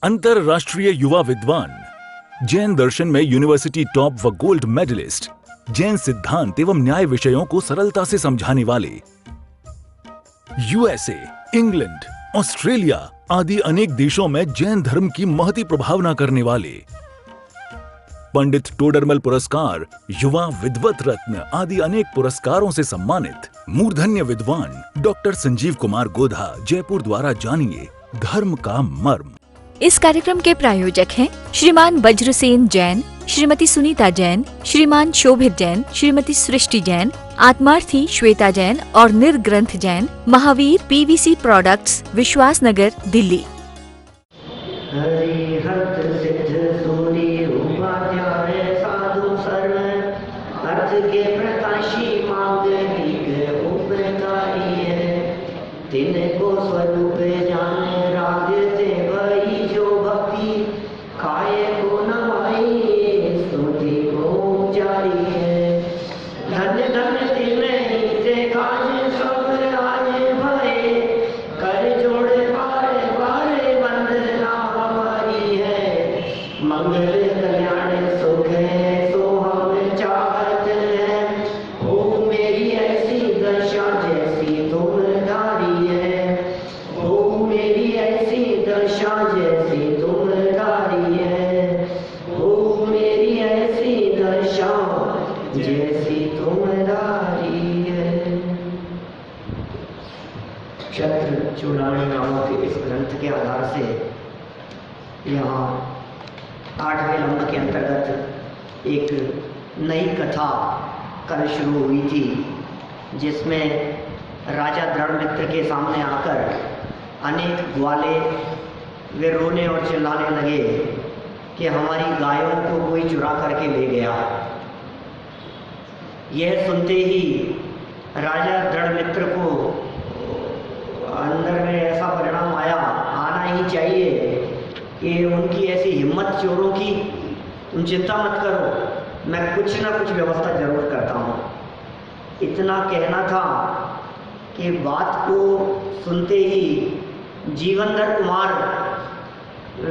अंतरराष्ट्रीय युवा विद्वान, जैन दर्शन में यूनिवर्सिटी टॉप व गोल्ड मेडलिस्ट, जैन सिद्धांत एवं न्याय विषयों को सरलता से समझाने वाले, यूएसए, इंग्लैंड, ऑस्ट्रेलिया आदि अनेक देशों में जैन धर्म की महती प्रभावना करने वाले, पंडित टोडरमल पुरस्कार, युवा विद्वत रत्न आदि अनेक पुरस्कारों से सम्मानित मूर्धन्य विद्वान डॉक्टर संजीव कुमार गोधा जयपुर द्वारा जानिए धर्म का मर्म। इस कार्यक्रम के प्रायोजक हैं श्रीमान वज्रसेन जैन, श्रीमती सुनीता जैन, श्रीमान शोभित जैन, श्रीमती सृष्टि जैन, आत्मार्थी श्वेता जैन और निर्ग्रंथ जैन, महावीर पीवीसी प्रोडक्ट्स, विश्वास नगर, दिल्ली। तिनको स्वरूप जाने राग से भई जो भक्ति, खाए को नवाई स्तुति को जारी है। धन्य धन्य तिन्हीं से काज सब आज भये, कर जोड़े बारे बारे वंदना हमारी है। मंगल कल्याण सुख है सो हम चाहत है, हो मेरी ऐसी दशा जैसी तुम धारी है, हो मेरी ऐसी दशा जैसी तुम धारी है, हो मेरी ऐसी दशा जैसी तुम धारी है। क्षत्र चूड़ामणि नामक इस ग्रंथ के आधार से यहाँ 8वें लंब के अंतर्गत एक नई कथा कल शुरू हुई थी, जिसमें राजा दृढ़मित्र के सामने आकर अनेक ग्वाले वे रोने और चिल्लाने लगे कि हमारी गायों को कोई चुरा करके ले गया। यह सुनते ही राजा दृढ़मित्र को अंदर में ऐसा परिणाम आना ही चाहिए कि उनकी ऐसी हिम्मत चोरों की, तुम चिंता मत करो, मैं कुछ ना कुछ व्यवस्था जरूर करता हूँ। इतना कहना था कि बात को सुनते ही जीवनधर कुमार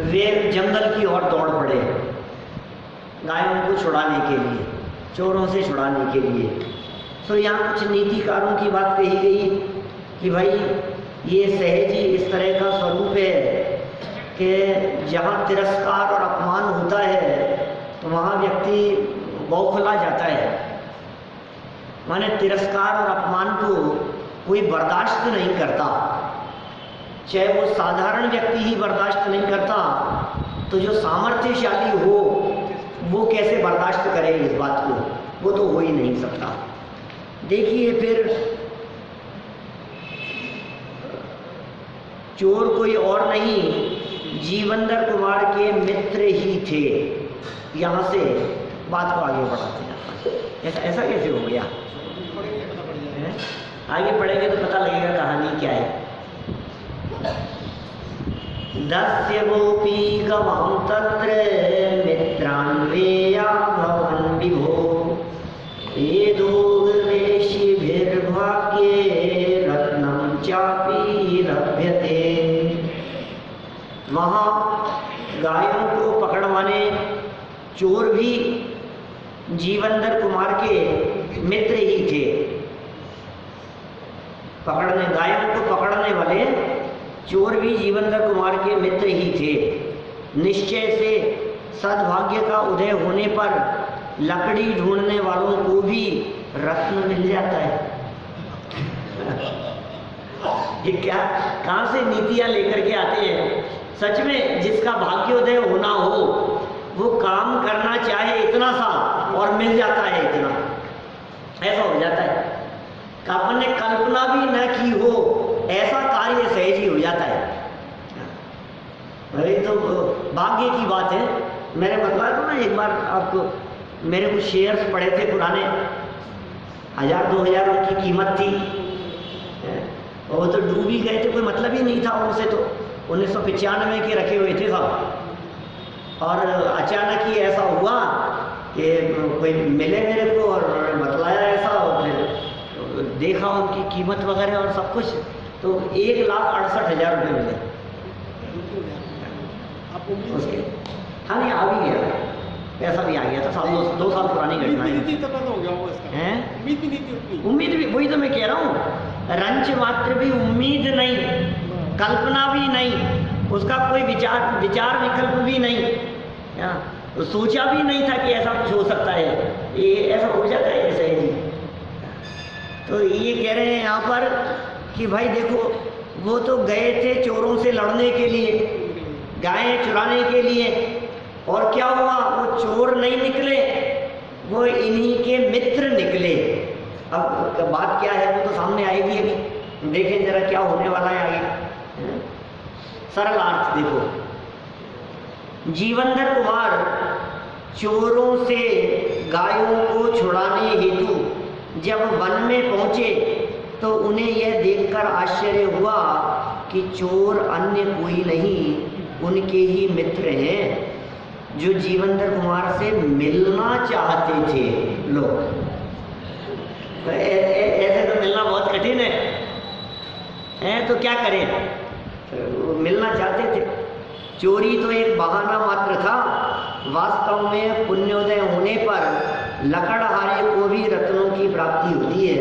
वे जंगल की ओर दौड़ पड़े, गायों को छुड़ाने के लिए, चोरों से छुड़ाने के लिए। तो यहाँ कुछ नीतिकारों की बात कही गई कि भाई ये सहज ही इस तरह का स्वरूप है कि जहाँ तिरस्कार और अपमान होता है तो वहाँ व्यक्ति बौखला जाता है। माने तिरस्कार और अपमान को कोई बर्दाश्त नहीं करता, चाहे वो साधारण व्यक्ति ही बर्दाश्त नहीं करता तो जो सामर्थ्यशाली हो वो कैसे बर्दाश्त करे इस बात को, वो तो हो ही नहीं सकता। देखिए फिर चोर कोई और नहीं, जीवनधर कुमार के मित्र ही थे। यहाँ से बात को आगे बढ़ाते हैं। ऐसा कैसे हो गया? आगे पढ़ेंगे तो पता लगेगा कहानी क्या है। दस्य गोपी गवां तत्र मित्रान्वेया भवन विभो, वेदोगवेशिभिर्भाग्ये रत्नं चापि लभ्यते। वहाँ गायों को पकड़वाने चोर भी जीवनधर कुमार के मित्र ही थे। गायों को पकड़ने वाले चोर भी जीवनधर कुमार के मित्र ही थे। निश्चय से सद्भाग्य का उदय होने पर लकड़ी ढूंढने वालों को भी रत्न मिल जाता है। ये क्या, कहाँ से नीतियाँ लेकर के आते हैं। सच में जिसका भाग्योदय होना हो वो काम करना चाहे इतना सा और मिल जाता है इतना, ऐसा हो जाता है। अपन ने कल्पना भी न की हो ऐसा कार्य सहज ही हो जाता है। अरे तो भाग्य की बात है। मैंने बताया था ना एक बार आपको, मेरे कुछ शेयर्स पड़े थे पुराने, 1000-2000 उनकी कीमत थी और वो तो डूब ही गए थे, कोई मतलब ही नहीं था उनसे। तो 1995 के रखे हुए थे सब, और अचानक ही ऐसा हुआ कि कोई मिले मेरे को और बतलाया ऐसा, और फिर देखा उनकी कीमत वगैरह और सब कुछ, तो 1,68,000 रुपये मिले। उसके हाँ नहीं आ भी गया, पैसा भी आ गया था, साल 2 साल पुरानी घटना है। उम्मीद भी नहीं थी उतनी। उम्मीद भी, वही तो मैं कह रहा हूँ, रंच मात्र भी उम्मीद नहीं, कल्पना भी नहीं, उसका कोई विचार विकल्प भी नहीं, तो सोचा भी नहीं था कि ऐसा कुछ हो सकता है, ये ऐसा हो जाता है ऐसे ही। तो ये कह रहे हैं यहाँ पर कि भाई देखो, वो तो गए थे चोरों से लड़ने के लिए, गायें चुराने के लिए, और क्या हुआ, वो चोर नहीं निकले, वो इन्हीं के मित्र निकले। अब बात क्या है वो तो सामने आएगी, अभी देखें जरा क्या होने वाला है आगे। सरल अर्थ देखो, जीवनधर कुमार चोरों से गायों को छुड़ाने हेतु जब वन में पहुंचे तो उन्हें यह देखकर आश्चर्य हुआ कि चोर अन्य कोई नहीं, उनके ही मित्र हैं जो जीवनधर कुमार से मिलना चाहते थे। लोग ऐसे तो मिलना बहुत कठिन है, तो क्या करें, वो मिलना चाहते थे। चोरी तो एक बहाना मात्र था, वास्तव में पुण्योदय होने पर लकड़हारे को भी रत्नों की प्राप्ति होती है,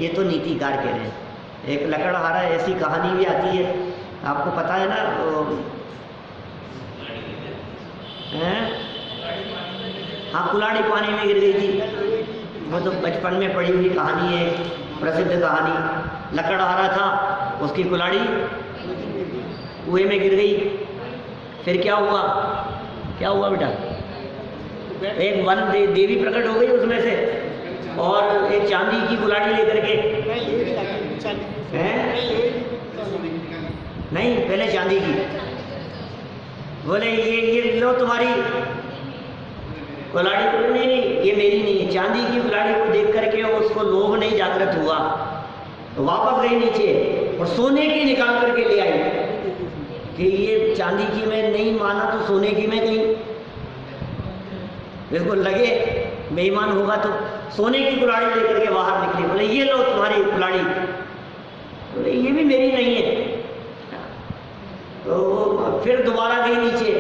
ये तो नीतिकार कह रहे हैं। एक लकड़हारा ऐसी कहानी भी आती है, आपको पता है ना, हाँ कुल्हाड़ी पानी में गिर गई थी, वो तो बचपन में पढ़ी हुई कहानी है, प्रसिद्ध कहानी। लकड़हारा था, उसकी कुल्हाड़ी कुएं में गिर गई, फिर क्या हुआ, क्या हुआ बेटा, एक वन देवी प्रकट हो गई उसमें से, और एक चांदी की कुल्हाड़ी लेकर के, नहीं पहले चांदी की, बोले ये लो तुम्हारी कुल्हाड़ी, तो नहीं ये मेरी नहीं है। चांदी की कुल्हाड़ी को देख करके उसको लोभ नहीं जागृत हुआ, तो वापस गई नीचे और सोने की निकाल करके ले आई कि ये चांदी की मैं नहीं माना तो सोने की मैं कहीं, इसको लगे बेईमान होगा तो सोने की कुल्हाड़ी लेकर के बाहर निकली, बोले ये लो तुम्हारी कुल्हाड़ी, बोले ये भी मेरी नहीं है। तो वो फिर दोबारा गई नीचे,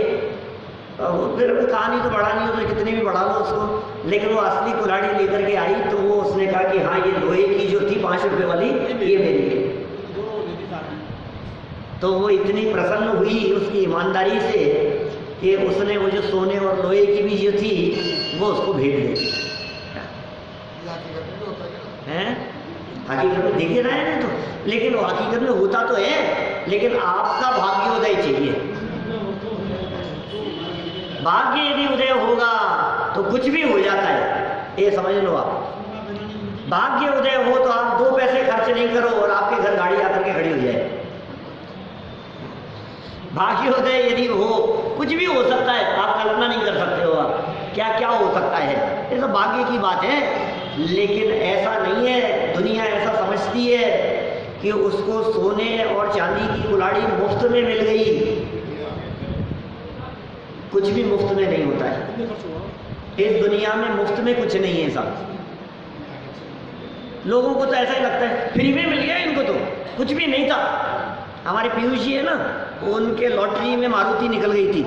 वो फिर कहानी तो बढ़ानी हो तो कितनी भी बढ़ा लो उसको, लेकिन वो असली कुल्हाड़ी लेकर के आई तो वो उसने कहा कि हाँ ये लोहे की जो थी 5 रुपए वाली ये मेरी है। तो वो इतनी प्रसन्न हुई उसकी ईमानदारी से कि उसने वो जो सोने और लोहे की भी जो थी वो उसको भेज दी। हैं हकीकत में देखे रहे हैं तो, लेकिन वो हकीकत में होता तो है, लेकिन आपका भाग्योदय चाहिए। भाग्य यदि उदय होगा तो कुछ भी हो जाता है, ये समझ लो आप। भाग्य उदय हो तो आप 2 पैसे खर्च नहीं करो और आपके घर गाड़ी आकर के खड़ी हो जाए। भाग्योदय यदि हो, कुछ भी हो सकता है, आप कल्पना नहीं कर सकते हो आप क्या क्या हो सकता है, ये सब भाग्य की बात है। लेकिन ऐसा नहीं है, दुनिया ऐसा समझती है कि उसको सोने और चांदी की कुल्हाड़ी मुफ्त में मिल गई। कुछ भी मुफ्त में नहीं होता है इस दुनिया में, मुफ्त में कुछ नहीं है साहब। लोगों को तो ऐसा ही लगता है फ्री में मिल गया इनको, तो कुछ भी नहीं था। हमारे पीयूष जी है ना, उनके लॉटरी में मारुति निकल गई थी,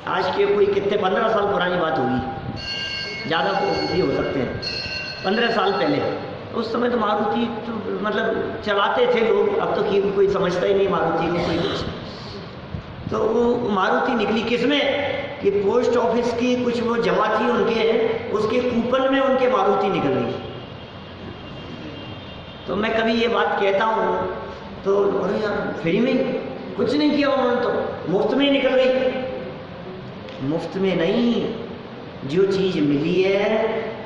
आज के कोई कितने 15 साल पुरानी बात होगी, ज़्यादा भी हो सकते हैं, 15 साल पहले। उस समय तो मारुति तो मतलब चलाते थे लोग, अब तो कोई समझता ही नहीं मारुति को कोई कुछ। तो वो मारुति निकली किसमें कि पोस्ट ऑफिस की कुछ वो जमा थी उनके, उसके कूपन में उनके मारुति निकल गई। तो मैं कभी ये बात कहता हूँ तो अरे यार फ्री में कुछ नहीं किया उन्होंने, तो मुफ्त में ही निकल गई। मुफ्त में नहीं, जो चीज़ मिली है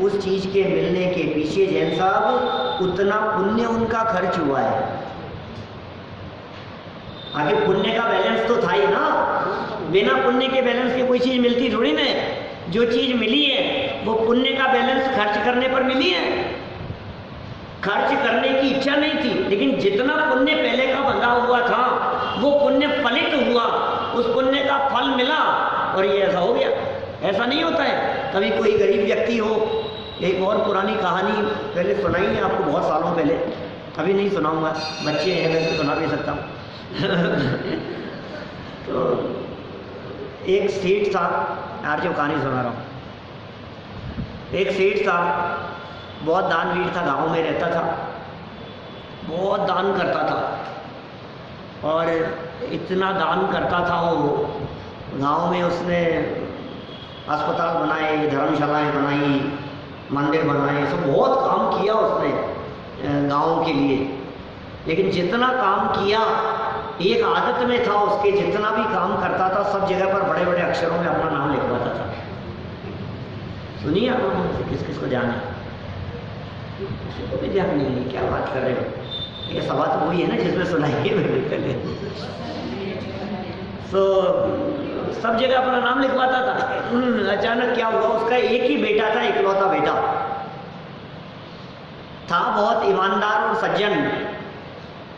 उस चीज़ के मिलने के पीछे जैन साहब उतना पुण्य उनका खर्च हुआ है। आगे पुण्य का बैलेंस तो था ही ना, बिना पुण्य के बैलेंस के कोई चीज़ मिलती थोड़ी ना। जो चीज़ मिली है वो पुण्य का बैलेंस खर्च करने पर मिली है। खर्च करने की इच्छा नहीं थी, लेकिन जितना पुण्य पहले का बंधा हुआ था वो पुण्य फलित हुआ, उस पुण्य का फल मिला और ये ऐसा हो गया। ऐसा नहीं होता है। कभी कोई गरीब व्यक्ति हो, एक और पुरानी कहानी पहले सुनाई है आपको बहुत सालों पहले, अभी नहीं सुनाऊंगा, बच्चे हैं मैं तो सुना भी सकता हूँ। तो एक सेठ था, आर्य कहानी सुना रहा हूँ। एक सेठ था, बहुत दानवीर था, गांव में रहता था, बहुत दान करता था और इतना दान करता था वो, गांव में उसने अस्पताल बनाए, धर्मशालाएं बनाई, मंदिर बनाए, सब बहुत काम किया उसने गांव के लिए। लेकिन जितना काम किया, एक आदत में था उसके, जितना भी काम करता था सब जगह पर बड़े बड़े अक्षरों में अपना नाम लिखवाता था। सुनिए आप लोगों से किस किस को ध्यान है? किसी को भी ध्यान नहीं है, क्या बात कर रहे हो? ये सवाल तो वही है ना जिसमें सुनाइए पहले। तो सब जगह अपना नाम लिखवाता था। अचानक क्या हुआ, उसका एक ही बेटा था, इकलौता बेटा था, बहुत ईमानदार और सज्जन,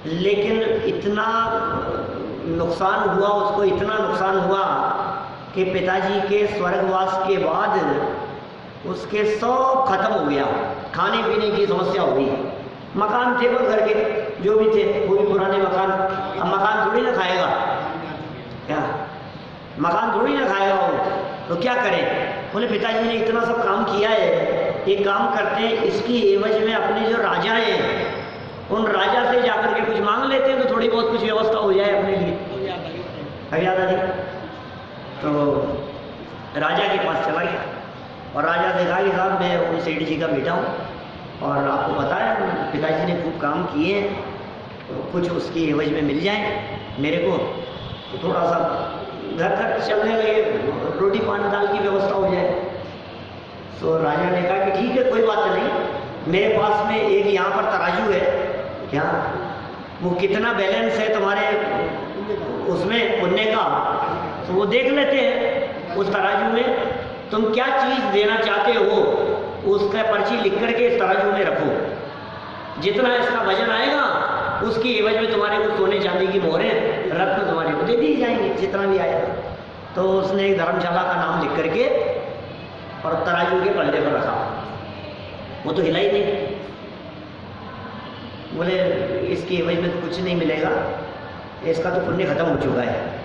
लेकिन इतना नुकसान हुआ उसको, इतना नुकसान हुआ कि पिताजी के स्वर्गवास के बाद उसके सब खत्म हो गया। खाने पीने की समस्या हो गई, मकान थे वो घर के जो भी थे, वो भी पुराने मकान, अब मकान थोड़ी ना खाएगा, क्या मकान थोड़ी ना खाएगा वो, तो क्या करें? बोले पिताजी ने इतना सब काम किया है, एक काम करते हैं, इसकी एवज में अपने जो राजा हैं उन राजा से जाकर के कुछ मांग लेते हैं, तो थोड़ी बहुत कुछ व्यवस्था हो जाए अपने लिए। अब याद आ गई? तो राजा के पास चला गया और राजा से कहा कि साहब मैं उन सेठ जी का बेटा हूँ और आपको पता है पिताजी ने खूब काम किए हैं, तो कुछ उसकी एवज में मिल जाए मेरे को, तो थोड़ा सा घर घर चलने लगे, रोटी पानी दाल की व्यवस्था हो जाए। तो राजा ने कहा कि ठीक है, कोई बात नहीं, मेरे पास में एक यहाँ पर तराजू है, क्या वो कितना बैलेंस है तुम्हारे उसमें पुण्य का, तो वो देख लेते हैं उस तराजू में, तुम क्या चीज़ देना चाहते हो उसका पर्ची लिख करके इस तराजू में रखो, जितना इसका वजन आएगा उसकी एवज में तुम्हारे को सोने चांदी की मोहरें रत्न तुम्हारे को दे दी जाएंगे, जितना भी आएगा। तो उसने एक धर्मशाला का नाम लिख करके और तराजू के पलटे पर रखा, वो तो हिला ही नहीं। बोले इसकी एवज में तो कुछ नहीं मिलेगा, इसका तो पुण्य खत्म हो चुका है।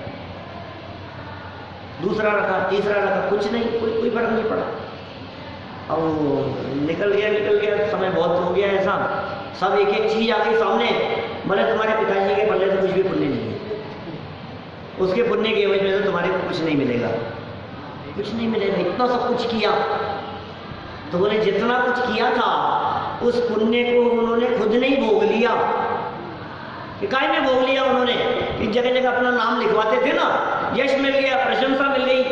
दूसरा रखा, तीसरा रखा, कुछ नहीं, कोई फर्क नहीं पड़ा। अब निकल गया, समय बहुत हो गया ऐसा, सब एक एक चीज आ गई सामने। बोले तुम्हारे पिताजी के पल्ले से कुछ भी पुण्य नहीं है, उसके पुण्य की एवज में तो तुम्हारे को कुछ नहीं मिलेगा, कुछ नहीं मिलेगा, इतना सब कुछ किया। तो बोले जितना कुछ किया था उस पुण्य को उन्होंने खुद नहीं भोग लिया, कि काहे में भोग लिया उन्होंने, इस जगह जगह अपना नाम लिखवाते थे ना, यश मिल गया, प्रशंसा मिल गई,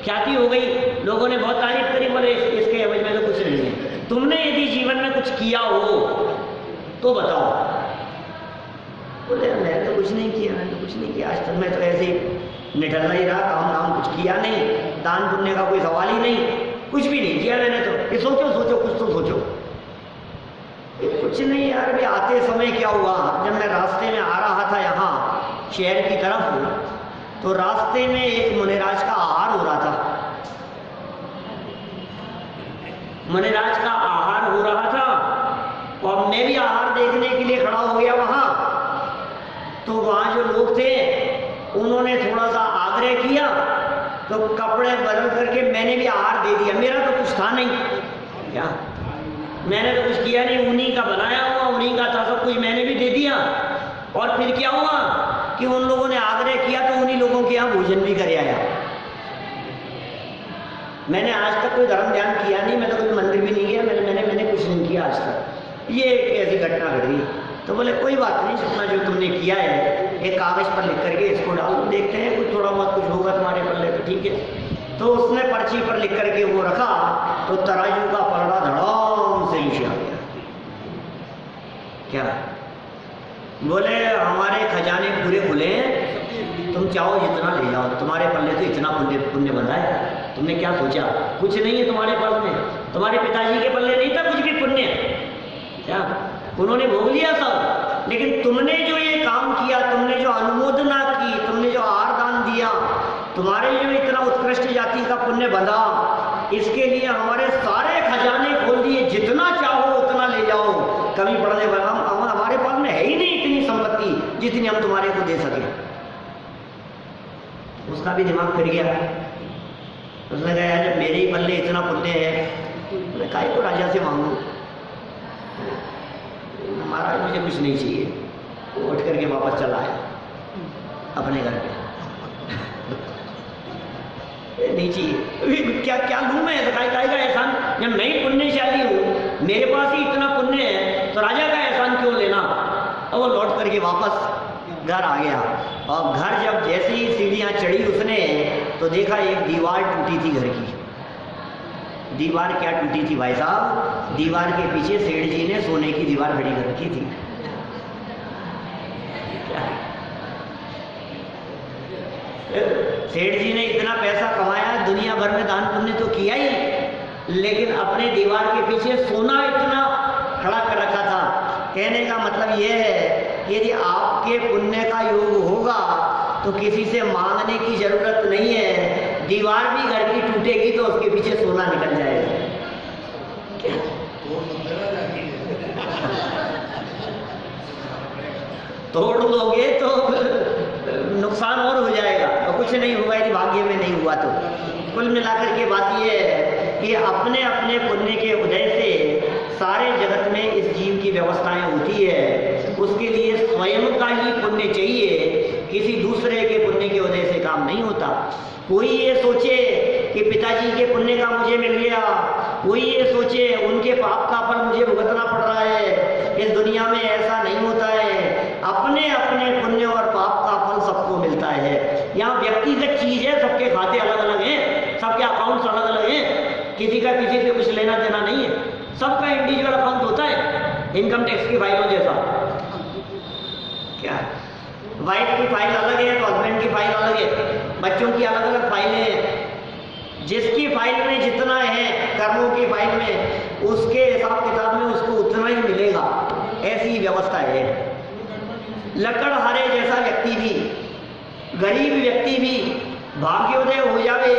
ख्याति हो गई, लोगों ने बहुत तारीफ करी, बोले इसके एवज में तो कुछ नहीं है। तुमने यदि जीवन में कुछ किया हो तो बताओ। बोले मैंने तो कुछ नहीं किया, मैंने तो कुछ नहीं किया, आज तक मैं तो ऐसे ही निठल्ला ही रहा, काम कुछ किया नहीं, दान पुण्य का कोई सवाल ही नहीं, कुछ भी नहीं किया मैंने तो। ये सोचो कुछ तो सोचो। कुछ नहीं यार, अभी आते समय क्या हुआ, जब मैं रास्ते में आ रहा था यहाँ शहर की तरफ, तो रास्ते में एक मुनिराज का आहार हो रहा था, मुनिराज का आहार हो रहा था और मैं भी आहार देखने के लिए खड़ा हो गया वहाँ। तो वहाँ जो लोग थे उन्होंने थोड़ा सा आग्रह किया, तो कपड़े बदल करके मैंने भी आहार दे दिया। मेरा तो कुछ था नहीं, क्या मैंने तो कुछ किया नहीं, उन्हीं का बनाया हुआ, उन्हीं का था सब कुछ, मैंने भी दे दिया। और फिर क्या हुआ कि उन लोगों ने आग्रह किया तो उन्हीं लोगों के यहाँ भोजन भी कर आया। मैंने आज तक कोई धर्म ध्यान किया नहीं, मैं तो कोई मंदिर भी नहीं गया, मैंने कुछ नहीं किया आज तक। ये एक ऐसी घटना घट गई। तो बोले कोई बात नहीं, जितना जो तुमने किया है एक कागज पर लिख करके इसको डाल दो, देखते हैं कुछ थोड़ा बहुत कुछ होगा तुम्हारे पल्ले तो ठीक है। तो उसने पर्ची पर लिख करके वो रखा, तो तराजू का पलड़ा धड़ाम से नीचे आ गया। क्या बोले हमारे खजाने पूरे खुले हैं, तुम चाहो जितना ले जाओ, तुम्हारे पल्ले तो इतना पुण्य बंधा है, तुमने क्या सोचा, कुछ नहीं है तुम्हारे पल्ले में, तुम्हारे पिताजी के पल्ले नहीं था कुछ भी पुण्य, क्या उन्होंने भोग लिया सब। लेकिन तुमने जो ये काम किया, तुमने जो अनुमोदना की, तुमने जो आहार दान दिया, तुम्हारे जो इतना उत्कृष्ट जाति का पुण्य बंधा, इसके लिए हमारे सारे खजाने खोल दिए, जितना चाहो उतना ले जाओ, कभी पड़ने पर हमारे पास में है ही नहीं इतनी संपत्ति जितनी हम तुम्हारे को दे सके। उसका भी दिमाग फिर गया। उसने कहा यार जब मेरे ही पल्ले इतना पुण्य है, मैं काहे को राजा से मांगू, महाराज मुझे कुछ नहीं चाहिए। वो उठ करके वापस चला आया अपने घर पे। नहीं चाहिए, क्या क्या लूँ मैं, तो काय का एहसान, जब मैं ही पुण्यशाली हूँ, मेरे पास ही इतना पुण्य है, तो राजा का एहसान क्यों लेना। और वो लौट करके वापस घर आ गया। और घर जब जैसे ही सीढ़ियाँ चढ़ी उसने, तो देखा एक दीवार टूटी थी घर की। दीवार क्या टूटी थी भाई साहब, दीवार के पीछे सेठ जी ने सोने की दीवार खड़ी कर रखी थी। सेठ जी ने इतना पैसा कमाया, दुनिया भर में दान पुण्य तो किया ही, लेकिन अपने दीवार के पीछे सोना इतना खड़ा कर रखा था। कहने का मतलब यह है कि यदि आपके पुण्य का योग होगा तो किसी से मांगने की जरूरत नहीं है। दीवार भी घर की टूटेगी तो उसके पीछे सोना निकल जाएगा। तोड़ लोगे तो नुकसान और हो जाएगा, और कुछ नहीं हुआ यदि भाग्य में नहीं हुआ तो। कुल मिलाकर के बात यह है कि अपने अपने पुण्य के उदय से सारे जगत में इस जीव की व्यवस्थाएं होती है। उसके लिए स्वयं का ही पुण्य चाहिए, किसी दूसरे के पुण्य के उदय से काम नहीं होता। कोई ये सोचे कि पिताजी के पुण्य का मुझे मिल गया, कोई ये सोचे उनके पाप का फल मुझे भुगतना पड़ रहा है, इस दुनिया में ऐसा नहीं होता है। अपने अपने पुण्य और पाप का फल सबको मिलता है। यहाँ व्यक्तिगत चीज है, सबके खाते अलग अलग हैं, सबके अकाउंट्स अलग अलग हैं, किसी का किसी से कुछ लेना देना नहीं है। सबका इंडिविजुअल अकाउंट होता है, इनकम टैक्स की फाइलों जैसा। क्या वाइफ की फाइल अलग है तो हस्बैंड की फाइल अलग है, बच्चों की अलग अलग फाइलें हैं। जिसकी फाइल में जितना है कर्मों की फाइल में, उसके हिसाब किताब में उसको उतना ही मिलेगा। ऐसी व्यवस्था है। लकड़हारे जैसा व्यक्ति भी, गरीब व्यक्ति भी भाग्योदय हो जावे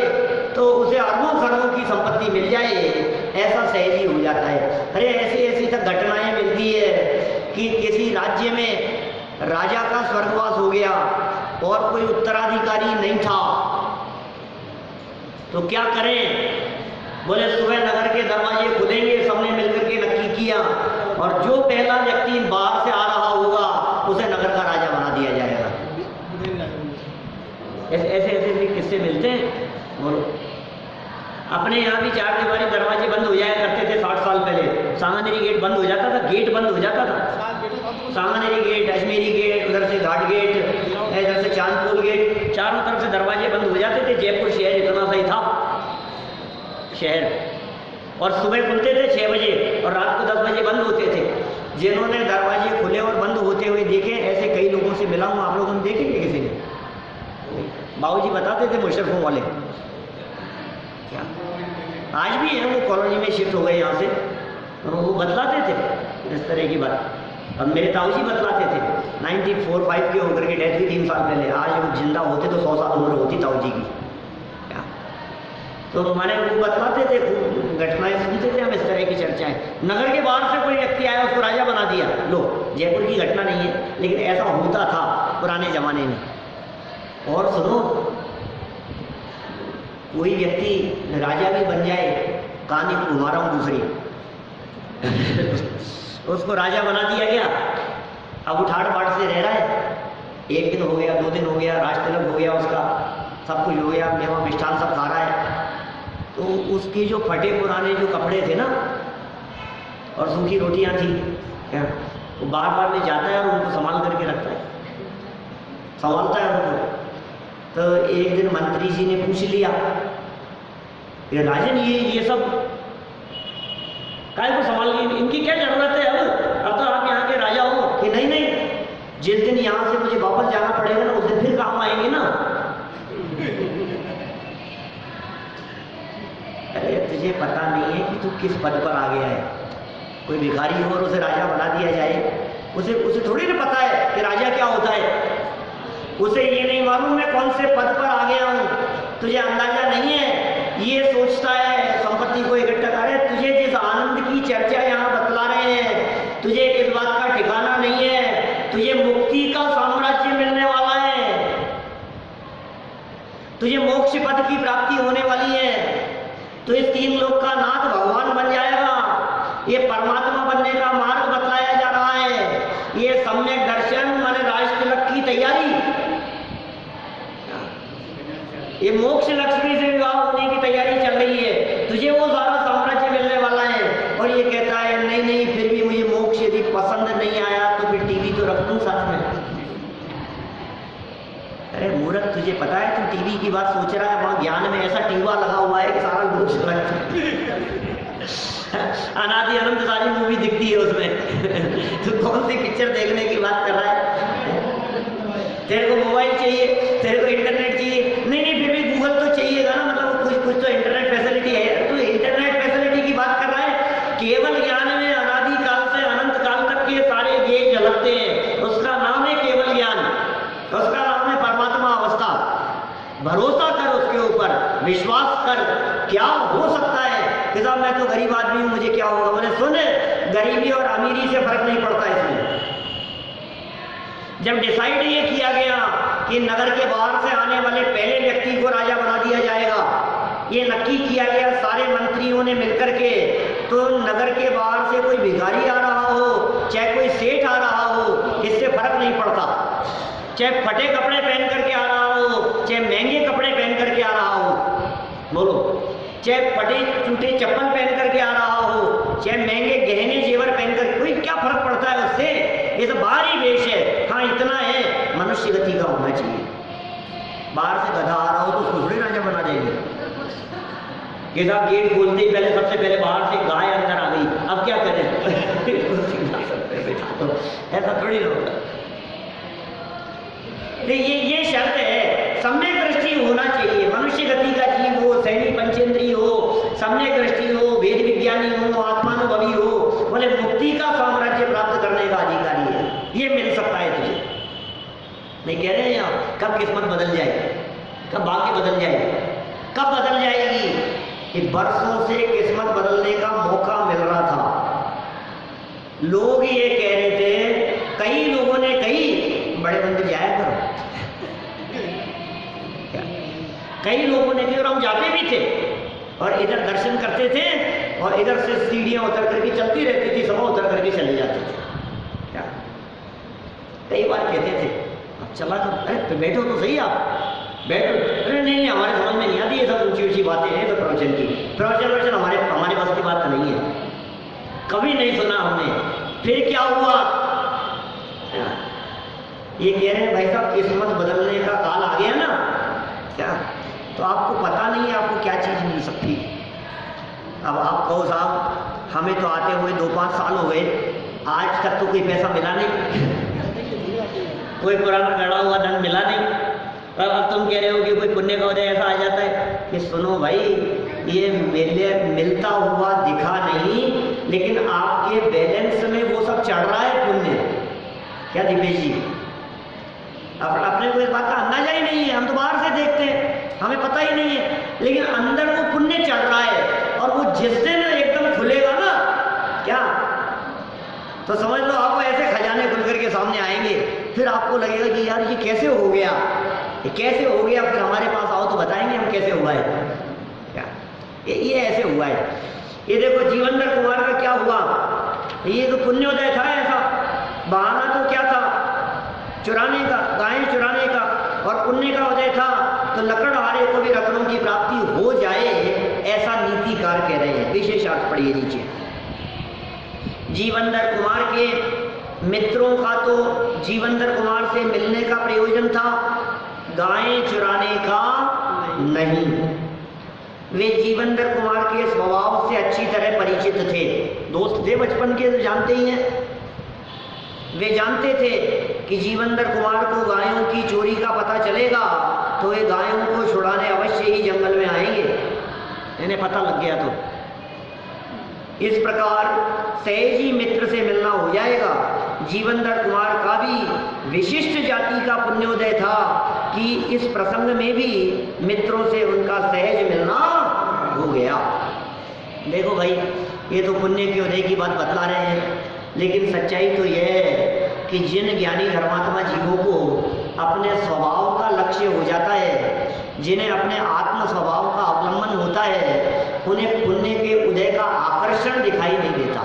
तो उसे अरबों खरबों की संपत्ति मिल जाए, ऐसा सहज ही हो जाता है। अरे ऐसी ऐसी तक घटनाएं मिलती है कि किसी राज्य में राजा का स्वर्गवास हो गया और कोई उत्तराधिकारी नहीं था, तो क्या करें। बोले सुबह नगर के दरवाजे खुलेंगे, सबने मिलकर के नक्की किया, और जो पहला व्यक्ति बाहर से आ रहा होगा उसे नगर का राजा बना दिया जाएगा। ऐसे ऐसे भी किस्से मिलते हैं। बोलो, अपने यहाँ भी चार दीवारी दरवाजे बंद हो जाया करते थे 60 साल पहले। सांगानेरी गेट बंद हो जाता था, गेट बंद हो जाता था। सांगानेरी गेट, अजमेरी गेट, उधर से घाट गेट, इधर से चांदपुर गेट, चारों तरफ से दरवाजे बंद हो जाते थे। जयपुर शहर इतना सही था शहर, और सुबह खुलते थे 6 बजे और रात को 10 बजे बंद होते थे। जिन्होंने दरवाजे खुले और बंद होते हुए देखे, ऐसे कई लोगों से मिला हूँ। आप लोगों ने देखे क्या किसी ने? बाबूजी बताते थे मुशर्रफों वाले। क्या आज भी हैं, वो कॉलोनी में शिफ्ट हो गए यहाँ से, वो बतलाते थे इस तरह की बात। अब मेरे ताऊजी बतलाते थे, 94-5 के होकर के डेथ हुई 3 साल पहले। आज वो जिंदा होते तो 100 साल उम्र होती ताऊजी की। क्या तो हमारे वो बतलाते थे, घटनाएं सुनते थे हम, इस तरह की चर्चाएं। नगर के बाहर से कोई व्यक्ति आया, उसको राजा बना दिया। लो, जयपुर की घटना नहीं है, लेकिन ऐसा होता था पुराने जमाने में। और सुनो, कोई व्यक्ति राजा भी बन जाए, कहानी को घुमा रहा हूँ दूसरी। उसको राजा बना दिया गया, अब उठाड़ पाठ से रह रहा है। 1 दिन हो गया, 2 दिन हो गया, राज तिलक हो गया, उसका सब कुछ हो गया, मेवा मिष्ठान सब खा रहा है। तो उसके जो फटे पुराने जो कपड़े थे ना, और सूखी रोटियां थी, क्या वो बार बार में जाता है और उनको संभाल करके रखता है, संभालता है उनको। तो एक दिन मंत्री जी ने पूछ लिया, ये राजन ये सब काय को संभाल के, इनकी क्या जरूरत है? अब तो आप यहाँ के राजा हो। कि नहीं नहीं, जिस दिन यहाँ से मुझे वापस जाना पड़ेगा ना, उस दिन फिर काम आएंगे ना। अरे तुझे पता नहीं है कि तू किस पद पर आ गया है। कोई भिखारी हो और उसे राजा बना दिया जाए, उसे थोड़ी ना पता है कि राजा क्या होता है। उसे ये नहीं मालूम मैं कौन से पद पर आ गया हूँ, तुझे अंदाजा नहीं है। ये सोचता है संपत्ति को इकट्ठा करे। तुझे जिस आनंद की चर्चा यहाँ बतला रहे हैं, तुझे इस बात का ठिकाना नहीं है। तुझे मुक्ति का साम्राज्य मिलने वाला है, तुझे मोक्ष पद की प्राप्ति होने वाली है, तो इस तीन लोक का नाथ भगवान बन जाएगा। ये परमात्मा बनने का मार्ग बतलाया जा रहा है। ये सम्यक दर्शन माने राज तिलक की तैयारी, ये मोक्ष लक्ष्मी से विवाह होने की तैयारी चल रही है। तुझे वो सारा साम्राज्य मिलने वाला है और ये कहता है नहीं नहीं, फिर भी मुझे मोक्ष यदि पसंद नहीं आया तो फिर टीवी तो रख दूं साथ में। अरे मूर्ख, तुझे पता है तू टीवी की बात सोच रहा है, वहां ज्ञान में ऐसा टीवा लगा हुआ है कि सारा लोग अनादि अनंत सारी मूवी दिखती है उसमें। तो कौन सी पिक्चर देखने की बात कर रहा है? तेरे को मोबाइल चाहिए, तेरे को इंटरनेट चाहिए, नहीं नहीं फिर भी गूगल तो चाहिएगा ना, मतलब कुछ कुछ तो इंटरनेट फैसिलिटी है। तो इंटरनेट फैसिलिटी की बात कर रहा है। केवल ज्ञान में अनादि काल से अनंत काल तक के सारे वेद झलकते हैं, उसका नाम है केवल ज्ञान, उसका नाम है परमात्मा अवस्था। भरोसा कर उसके ऊपर, विश्वास कर, क्या हो सकता है कि साहब मैं तो गरीब आदमी हूं, मुझे क्या होगा? बोले सुन, गरीबी और अमीरी से फर्क नहीं पड़ता इसमें। जब डिसाइड ये किया गया कि नगर के बाहर से आने वाले पहले व्यक्ति को राजा बना दिया जाएगा, ये नक्की किया गया सारे मंत्रियों ने मिलकर के, तो नगर के बाहर से कोई भिखारी आ रहा हो चाहे कोई सेठ आ रहा हो, इससे फर्क नहीं पड़ता। चाहे फटे कपड़े पहन करके आ रहा हो, चाहे महंगे कपड़े पहन करके आ रहा हो, बोलो, चाहे फटे टूटे चप्पल पहन करके आ रहा हो, चाहे महंगे गहने जेवर पहन कर, कोई क्या फर्क पड़ता है उससे? ये तो बाहरी वेश है। हाँ इतना है, मनुष्य गति का होना चाहिए। बाहर से गधा आ रहा हो तो उसको थोड़ी राजा बना देंगे। ये साहब गेट खोलते ही पहले सबसे पहले बाहर से गाय अंदर आ गई, अब क्या करें? तो ऐसा थोड़ी ना होता। ये शर्त है, सम्यक दृष्टि होना चाहिए। मनुष्य गति का जीव हो, सैनी पंचेंद्रीय हो, सम्यक दृष्टि हो, वेद विज्ञानी हो, आत्मानुभवी हो, बोले मुक्ति का साम्राज्य प्राप्त करने का अधिकारी है, ये मिल सकता है तुझे। नहीं कह रहे हैं आप कब किस्मत बदल जाए, कब भाग्य बदल जाए, कब बदल जाएगी? कि बरसों से किस्मत बदलने का मौका मिल रहा था। लोग ये कह रहे थे, कई लोगों ने कही बड़े मंदिर जाया करो, कई लोगों ने कही और हम जाते भी थे और इधर दर्शन करते थे और इधर से सीढ़ियां उतर करके चलती रहती थी, सभा उतर करके चले जाते थे। क्या कई बार कहते थे अब चला करो, अरे बैठो तो सही, आप बैठो। अरे नहीं हमारे समझ में नहीं आती ये सब ऊंची ऊंची बातें हैं, तो प्रवचन की प्रवचन हमारे पास की बात नहीं है, कभी नहीं सुना हमने। फिर क्या हुआ? ये कह रहे हैं भाई साहब किस्मत बदलने का काल आ गया ना, क्या तो आपको पता नहीं है आपको क्या चीज़ मिल सकती। अब आप कहो साहब हमें तो आते हुए 2-5 साल हो गए, आज तक तो कोई पैसा मिला नहीं, कोई पुराना गड़ा हुआ धन मिला नहीं, और अब तुम कह रहे हो कि कोई पुण्य का उदय ऐसा आ जाता है कि सुनो भाई, ये मिलता हुआ दिखा नहीं, लेकिन आपके बैलेंस में वो सब चढ़ रहा है पुण्य। क्या दीपेश जी, अपने को इस बात का अंदाजा ही नहीं है, हम तो बाहर से देखते हैं, हमें पता ही नहीं है, लेकिन अंदर वो पुण्य चढ़ रहा है। और वो जिस दिन एकदम खुलेगा ना, क्या तो समझ लो आपको ऐसे खजाने खुल करके सामने आएंगे, फिर आपको लगेगा कि यार ये कैसे हो गया, ये कैसे हो गया। फिर हमारे पास आओ तो बताएंगे हम कैसे हुआ है, क्या ये ऐसे हुआ है। ये देखो जीवनधर कुमार का क्या हुआ, ये तो पुण्योदय था, ऐसा बहाना तो क्या था, चुराने का, गायें चुराने का, और पुण्य का उदय था तो लकड़हारे को भी रत्नों की प्राप्ति हो जाए, ऐसा नीतिकार कह रहे हैं। विशेषार्थ पढ़िए नीचे। जीवनधर कुमार के मित्रों का तो जीवनधर कुमार से मिलने का प्रयोजन था, गायें चुराने का नहीं। वे जीवनधर कुमार के स्वभाव से अच्छी तरह परिचित थे, दोस्त थे बचपन के, तो जानते ही हैं। वे जानते थे कि जीवनधर कुमार को गायों की चोरी का पता चलेगा तो वे गायों को छुड़ाने अवश्य ही जंगल में आएंगे, इन्हें पता लग गया तो। इस प्रकार सहज ही मित्र से मिलना हो जाएगा। जीवनधर कुमार का भी विशिष्ट जाति का पुण्योदय था कि इस प्रसंग में भी मित्रों से उनका सहज मिलना हो गया। देखो भाई, ये तो पुण्य के उदय की बात बतला रहे हैं, लेकिन सच्चाई तो यह है कि जिन ज्ञानी धर्मात्मा जीवों को अपने स्वभाव का लक्ष्य हो जाता है, जिन्हें अपने आत्म स्वभाव का अवलंबन होता है, उन्हें पुण्य के उदय का आकर्षण दिखाई नहीं देता।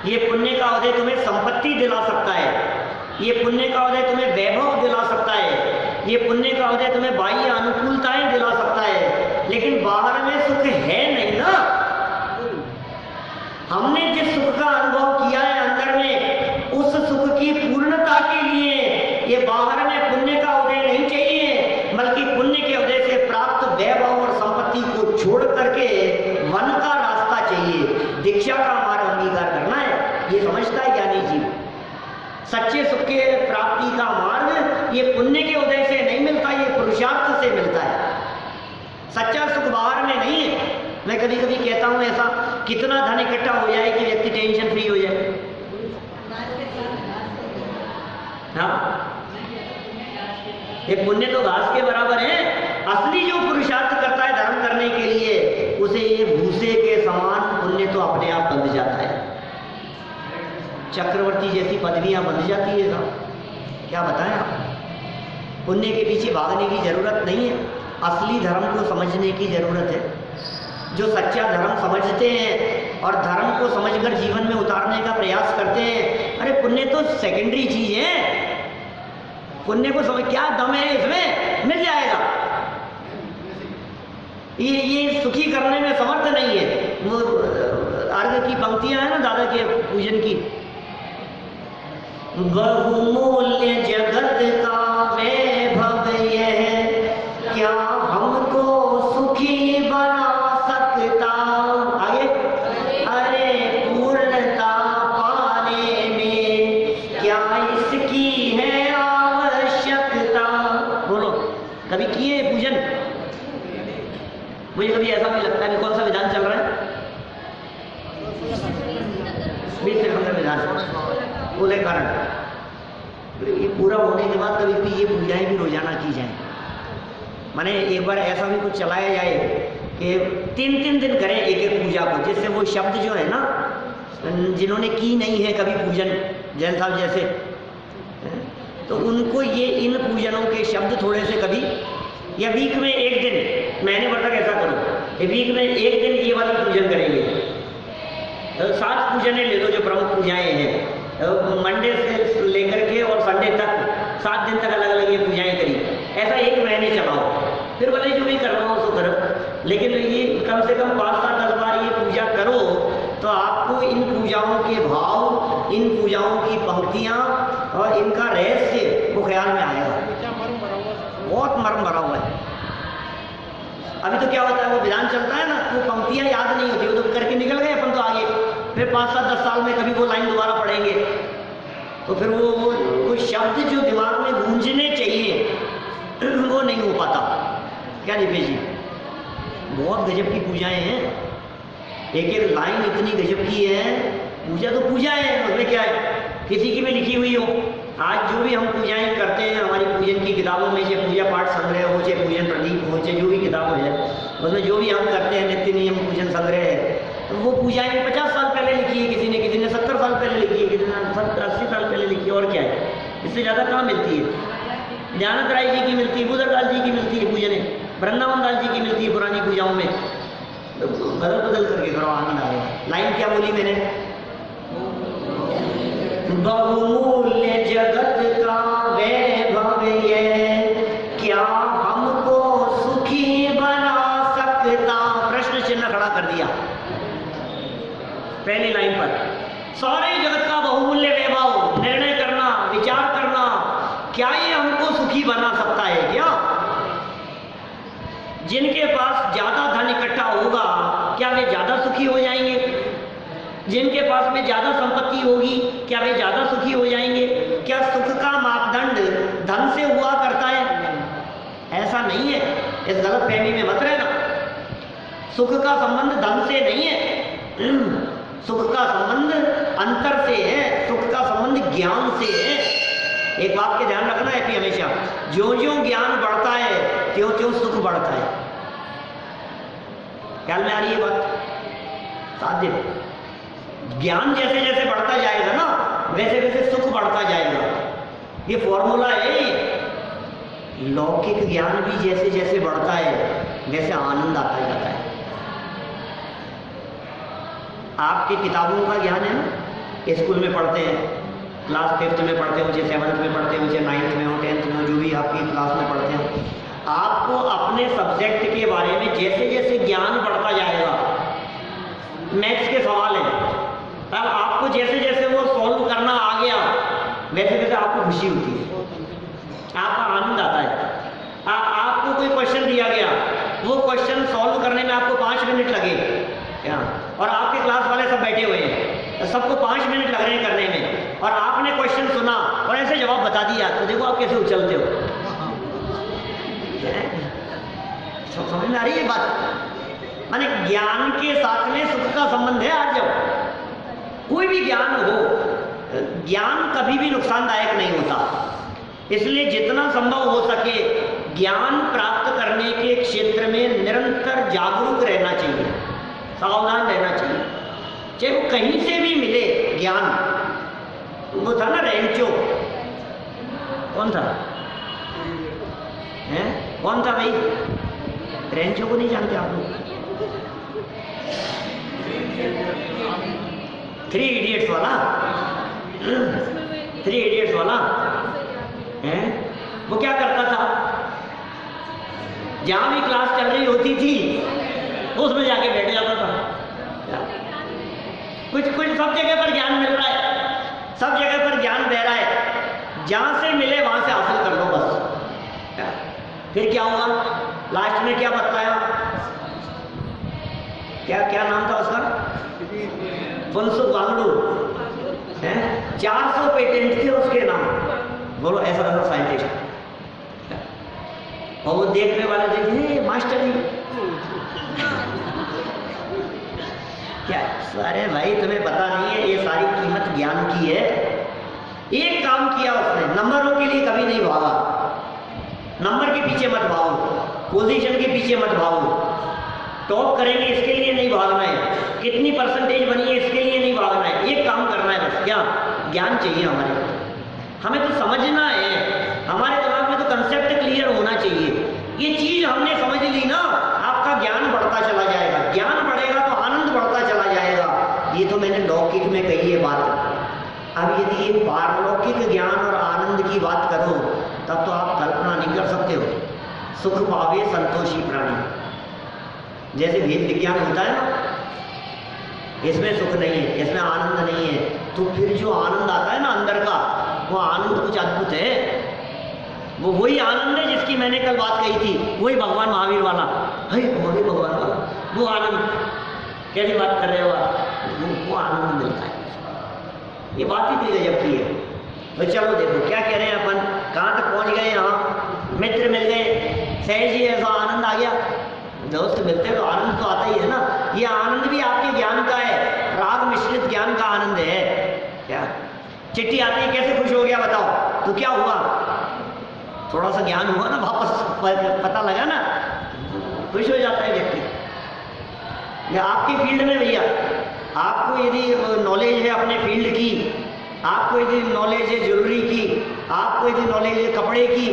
ये पुण्य का उदय तुम्हें संपत्ति दिला सकता है, ये पुण्य का उदय तुम्हें वैभव दिला सकता है, ये पुण्य का उदय तुम्हें बाह्य अनुकूलताएं दिला सकता है, लेकिन बाहर में सुख है नहीं ना। हमने जिस सुख का अनुभव किया है अंदर में, उस सुख की पूर्णता के लिए ये बाहर में पुण्य का उदय नहीं चाहिए, बल्कि पुण्य के उदय से प्राप्त वैभव और संपत्ति को छोड़ करके वन का रास्ता चाहिए, दीक्षा का मार्ग अंगीकार करना है। ये समझता है ज्ञानी जीव। सच्चे सुख के प्राप्ति का मार्ग ये पुण्य के उदय से नहीं मिलता, ये पुरुषार्थ से मिलता है। सच्चा सुख बाहर में नहीं है। मैं कभी कभी कहता हूं ऐसा, कितना धन इकट्ठा हो जाए कि व्यक्ति टेंशन फ्री हो जाए? हाँ, ये पुण्य तो घास के बराबर है। असली जो पुरुषार्थ करता है धर्म करने के लिए, उसे ये भूसे के समान पुण्य तो अपने आप बंध जाता है। चक्रवर्ती जैसी पदवियां बंध जाती है साहब, क्या बताएं आप। पुण्य के पीछे भागने की जरूरत नहीं है, असली धर्म को समझने की जरूरत है। जो सच्चा धर्म समझते हैं और धर्म को समझकर जीवन में उतारने का प्रयास करते हैं, अरे पुण्य तो सेकेंडरी चीज है। पुण्य को समझ, क्या दम है इसमें, मिल जाएगा। ये सुखी करने में समर्थ नहीं है। वो अर्घ की पंक्तियां है ना दादा के पूजन की, बहुमूल्य जगत का वैभव यह, क्या हमको सुखी बना सकता। आगे, अरे पूर्णता पाने में क्या इसकी है आवश्यकता। बोलो, कभी किए पूजन? मुझे कभी ऐसा भी लगता है कि कौन सा विधान चल रहा है, विधान बोले कारण। ये पूरा होने के बाद कभी भी ये पूजाएं भी रोजाना की जाए। माने एक बार ऐसा भी कुछ चलाया जाए कि 3-3 दिन करें एक एक पूजा को, जिससे वो शब्द जो है ना, जिन्होंने की नहीं है कभी पूजन, जैन साहब जैसे, तो उनको ये इन पूजनों के शब्द थोड़े से कभी, या वीक में एक दिन, महीने भर तक ऐसा करो, वीक में एक दिन ये वाली पूजन करेंगे। 7 पूजनें ले लो जो प्रमुख पूजाएं हैं, मंडे से लेकर के और संडे तक 7 दिन तक अलग अलग ये पूजाएं करी। ऐसा 1 महीने चलाओ, फिर भले जो भी करना हो उसको करो, लेकिन ये कम से कम 5-7-10 बार ये पूजा करो, तो आपको इन पूजाओं के भाव, इन पूजाओं की पंक्तियां और इनका रहस्य वो ख्याल में आएगा। बहुत मर्म भरा हुआ है। अभी तो क्या होता है, वो विधान चलता है ना, वो पंक्तियां याद नहीं होती, वो तो करके निकल गए अपन तो आगे, फिर 5-7-10 साल में कभी वो लाइन दोबारा पढ़ेंगे, तो फिर वो शब्द जो दिमाग में गूंजने चाहिए वो नहीं हो पाता। क्या दीपेश जी, बहुत गजब की पूजाएं हैं, एक एक लाइन इतनी गजब की है। पूजा तो पूजा है, उसमें क्या है, किसी की भी लिखी हुई हो। आज जो भी हम पूजाएं करते हैं हमारी पूजन की किताबों में, चाहे पूजा पाठ संग्रह हो, चाहे पूजन प्रदीप हो, चाहे जो भी किताब है, उसमें जो भी हम करते हैं नित्य नियम पूजन संग्रह है, तो वो पूजाएं 50 साल पहले लिखी है किसी ने 70 साल पहले लिखी है, किसी ने 80 साल पहले लिखी है। और क्या है, इससे ज़्यादा कहाँ मिलती है? दयानंद राय जी की मिलती है, बुधरलाल जी की मिलती है पूजन, वृंदावन दास जी की मिलती है पुरानी पूजाओं में। तो बदल बदल करके करो, आनंद आएगा। लाइन क्या बोली मैंने, बहुमूल्य जगत का वैभव ये, क्या हमको सुखी बना सकता। प्रश्न चिन्ह खड़ा कर दिया पहली लाइन पर। सारे जगत का बहुमूल्य वैभव, निर्णय करना, विचार करना, क्या ये हमको सुखी बना सकता है क्या? जिनके पास ज्यादा धन इकट्ठा होगा, क्या वे ज्यादा सुखी हो जाएंगे? जिनके पास में ज्यादा संपत्ति होगी, क्या वे ज्यादा सुखी हो जाएंगे? क्या सुख का मापदंड धन से हुआ करता है? ऐसा नहीं है, इस गलत फहमी में मत रहना। सुख का संबंध धन से नहीं है, सुख का संबंध अंतर से है, सुख का संबंध ज्ञान से है। एक बात के ध्यान रखना है कि हमेशा ज्यों ज्यों ज्ञान बढ़ता है त्यों त्यों सुख बढ़ता है। ख्याल में आ रही है बात? साध्य ज्ञान जैसे जैसे बढ़ता जाएगा ना, वैसे वैसे सुख बढ़ता जाएगा। ये फॉर्मूला है, लौकिक ज्ञान भी जैसे जैसे बढ़ता है वैसे आनंद आता जाता है। आपकी किताबों का ज्ञान है ना, स्कूल में पढ़ते हैं, क्लास 5th में पढ़ते हो, चाहे 7th में पढ़ते हो, चाहे 9th में हो, 10th में हो, जो भी आपकी क्लास में पढ़ते हो, आपको अपने सब्जेक्ट के बारे में जैसे जैसे ज्ञान बढ़ता जाएगा, मैथ्स के सवाल हैं, अब आपको जैसे जैसे वो सॉल्व करना आ गया वैसे वैसे आपको खुशी होती है, आपका आनंद आता है। आपको कोई क्वेश्चन दिया गया, वो क्वेश्चन सॉल्व करने में आपको 5 मिनट लगे क्या, और आपके क्लास वाले सब बैठे हुए हैं, सबको 5 मिनट लग रहे हैं करने में, और आपने क्वेश्चन सुना और ऐसे जवाब बता दिया, तो देखो आप कैसे उछलते हो। समझ में आ रही है बात? माने ज्ञान के साथ में सुख का संबंध है। आज जब कोई भी ज्ञान हो, ज्ञान कभी भी नुकसानदायक नहीं होता, इसलिए जितना संभव हो सके ज्ञान प्राप्त करने के क्षेत्र में निरंतर जागरूक रहना चाहिए, सावधान रहना चाहिए, चाहे वो कहीं से भी मिले ज्ञान। वो था ना रेंचो, कौन था? हैं? कौन था भाई? रेंचो को नहीं जानते आप लोग? 3 इडियट्स वाला, 3 इडियट्स वाला हैं? वो क्या करता था, जहां भी क्लास चल रही होती थी उसमें जाके बैठ जाता था। कुछ सब जगह पर ज्ञान मिल रहा है, सब जगह पर ज्ञान दे रहा है, जहां से मिले वहां से हासिल कर लो बस। फिर क्या हुआ? लास्ट में क्या बताया? क्या नाम था उसका? फुनसुक वांगडू है, 400 पेटेंट थे उसके नाम। बोलो ऐसा ऐसा साइंटिस्ट। और वो देखने वाले देखे, मास्टर जी क्या? अरे भाई तुम्हें पता नहीं है, ये सारी कीमत ज्ञान की है। एक काम किया उसने, नंबरों के लिए कभी नहीं भागा, नंबर के पीछे मत भागो, पोजीशन के पीछे मत भागो, टॉप करेंगे इसके लिए नहीं भागना है, कितनी परसेंटेज बनी है इसके लिए नहीं भागना है, एक काम करना है बस। क्या? ज्ञान चाहिए हमें तो समझना है, हमारे दिमाग में तो कंसेप्ट क्लियर होना चाहिए। ये चीज हमने समझ ली ना, आपका ज्ञान बढ़ता चला जाएगा, ज्ञान बढ़ेगा तो आनंद बढ़ता चला जाएगा। ये तो मैंने लौकिक में कही है बात। अब यदि ये पारलौकिक ज्ञान और आनंद की बात करो तब तो आप कल्पना नहीं कर सकते हो। सुख पावे संतोषी प्राणी, जैसे भेद विज्ञान होता है ना, इसमें सुख नहीं है, इसमें आनंद नहीं है, तो फिर जो आनंद आता है ना अंदर का, वो आनंद कुछ अद्भुत है। वो वही आनंद है जिसकी मैंने कल बात कही थी, वही भगवान महावीर वाला है, वही भगवान वाला वो आनंद। कैसी बात कर रहे हो आप? वो आनंद मिलता है, ये बात ही भी गजब की है। तो चलो देखो क्या कह रहे हैं अपन, कहाँ तक पहुँच गए? यहाँ मित्र मिल गए, सहज ही ऐसा आनंद आ गया। दोस्त मिलते तो आनंद तो आता ही है ना। ये आनंद भी आपके ज्ञान का है, राग मिश्रित ज्ञान का आनंद है। क्या चिट्ठी आती है, कैसे खुश हो गया बताओ? तो क्या हुआ? थोड़ा सा ज्ञान हुआ ना, वापस पता लगा ना, खुश हो जाता है व्यक्ति। या आपके फील्ड में भैया, आपको यदि नॉलेज है अपने फील्ड की, आपको यदि नॉलेज है ज्वेलरी की, आपको यदि नॉलेज है कपड़े की,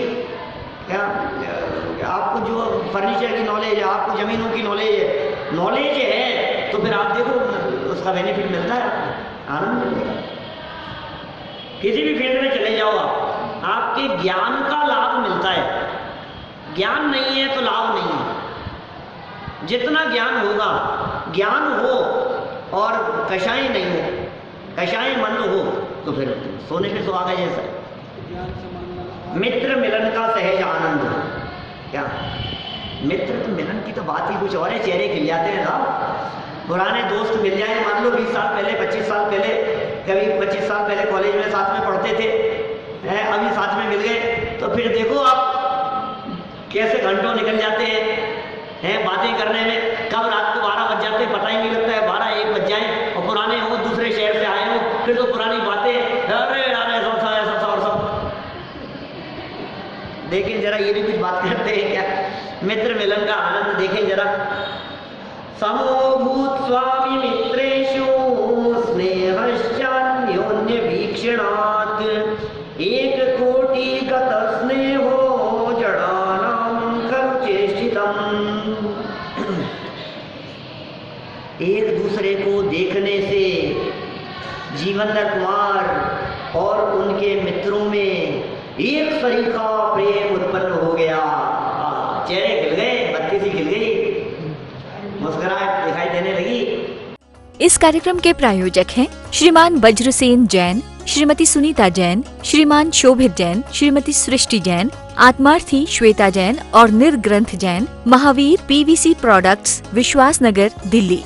क्या आपको जो फर्नीचर की नॉलेज है, आपको ज़मीनों की नॉलेज है, तो फिर आप देखो उसका बेनिफिट मिलता है, आनंद मिलता है। किसी भी फील्ड में चले जाओ आप, आपके ज्ञान का लाभ मिलता है। ज्ञान नहीं है तो लाभ नहीं है। जितना ज्ञान होगा, ज्ञान हो और कषाय नहीं हो, कषाय मन हो, तो फिर सोने पे सुहागा जैसा। मित्र मिलन का सहज आनंद। क्या मित्र तो मिलन की तो बात ही कुछ और है, चेहरे खिल जाते हैं साहब। पुराने दोस्त मिल जाए, मान लो 20 साल पहले, 25 साल पहले, कभी 25 साल पहले कॉलेज में साथ में पढ़ते थे, अभी साथ में मिल गए, तो फिर देखो आप कैसे घंटों निकल जाते हैं बातें करने में। कब रात को 12 बज जाते पता ही नहीं लगता है, 12-1 बज जाए, और पुराने हो, दूसरे शहर से आए हो, फिर तो पुरानी बातें, अरे सब। देखें जरा, ये भी कुछ बात करते हैं क्या? मित्र मिलन का आनंद देखें जरा। समोभूत स्वामी मित्रेषु स्नेहश्चान्योन्य वीक्षणात्, एक कोटि गत स्नेहो जड़ एक दूसरे को देखने से जीवनधर कुमार और उनके मित्रों में एक सरीखा प्रेम उत्पन्न हो गया। चेहरे खिल गए, बत्ती सी खिल गई, मुस्कुराहट दिखाई देने लगी। इस कार्यक्रम के प्रायोजक हैं श्रीमान वज्रसेन जैन, श्रीमती सुनीता जैन, श्रीमान शोभित जैन, श्रीमती सृष्टि जैन, आत्मार्थी श्वेता जैन और निर्ग्रंथ जैन, महावीर PVC प्रोडक्ट्स, विश्वास नगर, दिल्ली।